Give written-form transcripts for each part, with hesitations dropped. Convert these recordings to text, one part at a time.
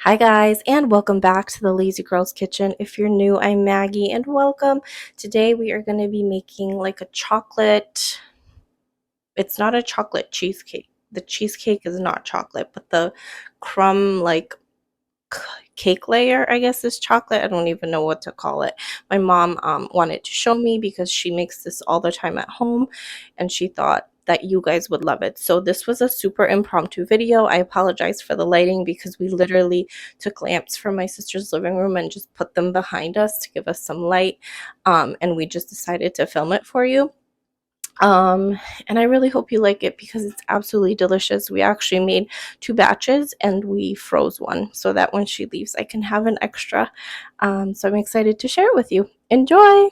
Hi guys, and welcome back to the Lazy Girls Kitchen. If you're new, I'm Maggie and welcome. Today we are going to be making like a chocolate. It's not a chocolate cheesecake. The cheesecake is not chocolate, but the crumb cake layer, I guess, is chocolate. I don't even know what to call it. My mom wanted to show me because she makes this all the time at home and she thought that you guys would love it. So this was a super impromptu video. I apologize for the lighting because we literally took lamps from my sister's living room and just put them behind us to give us some light. And we just decided to film it for you. And I really hope you like it because it's absolutely delicious. We actually made 2 batches and we froze one so that when she leaves I can have an extra. So I'm excited to share it with you. Enjoy!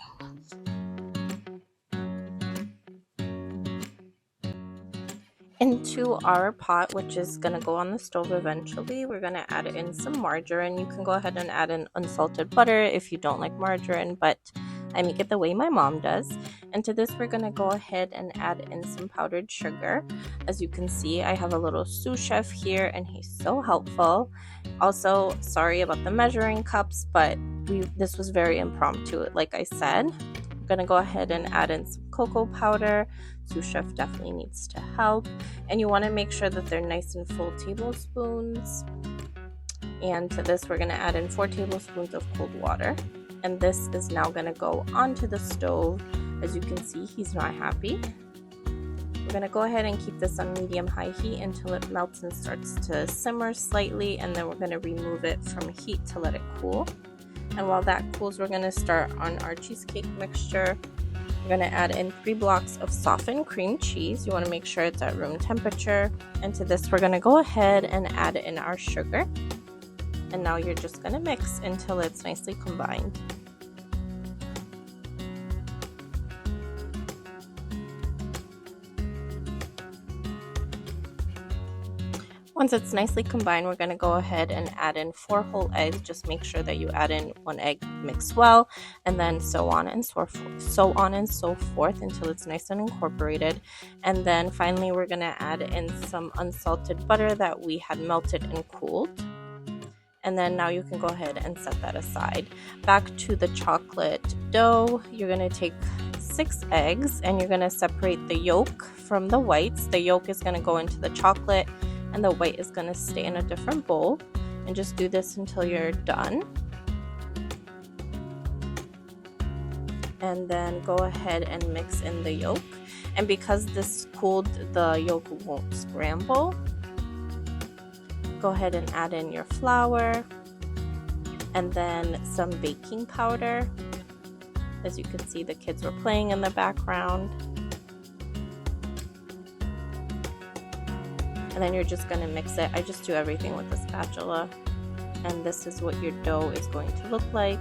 Into our pot, which is going to go on the stove eventually, we're going to add in some margarine. You can go ahead and add in unsalted butter if you don't like margarine, but I make it the way my mom does. And to this we're going to go ahead and add in some powdered sugar. As you can see, I have a little sous chef here and he's so helpful. Also, sorry about the measuring cups, but this was very impromptu, like I said. I'm going to go ahead and add in some cocoa powder. Sous chef definitely needs to help, and you want to make sure that they're nice and full tablespoons. And to this we're going to add in 4 tablespoons of cold water, and this is now going to go onto the stove. As you can see, he's not happy. We're going to go ahead and keep this on medium-high heat until it melts and starts to simmer slightly, and then we're going to remove it from heat to let it cool. And while that cools, we're going to start on our cheesecake mixture. We're going to add in 3 blocks of softened cream cheese. You want to make sure it's at room temperature. And to this, we're going to go ahead and add in our sugar. And now you're just going to mix until it's nicely combined. Once it's nicely combined, we're going to go ahead and add in 4 whole eggs. Just make sure that you add in 1 egg mixed well, and then so on and so forth until it's nice and incorporated. And then finally we're going to add in some unsalted butter that we had melted and cooled. And then now you can go ahead and set that aside. Back to the chocolate dough, you're going to take 6 eggs and you're going to separate the yolk from the whites. The yolk is going to go into the chocolate and the white is going to stay in a different bowl, and just do this until you're done. And then go ahead and mix in the yolk, and because this cooled, the yolk won't scramble. Go ahead and add in your flour and then some baking powder. As you can see, the kids were playing in the background. And then you're just going to mix it. I just do everything with a spatula. And this is what your dough is going to look like.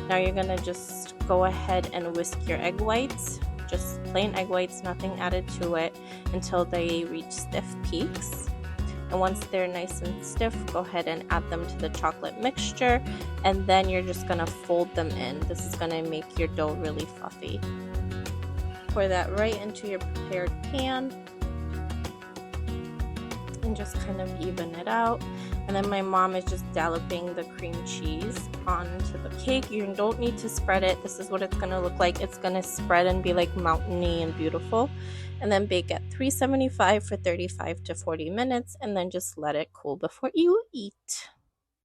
Now you're going to just go ahead and whisk your egg whites. Just plain egg whites, nothing added to it, until they reach stiff peaks. And once they're nice and stiff, go ahead and add them to the chocolate mixture. And then you're just going to fold them in. This is going to make your dough really fluffy. Pour that right into your prepared pan. And just kind of even it out. And then my mom is just dolloping the cream cheese onto the cake. You don't need to spread it. This is what it's going to look like. It's going to spread and be like mountainy and beautiful. And then bake at 375 for 35 to 40 minutes, and then just let it cool before you eat.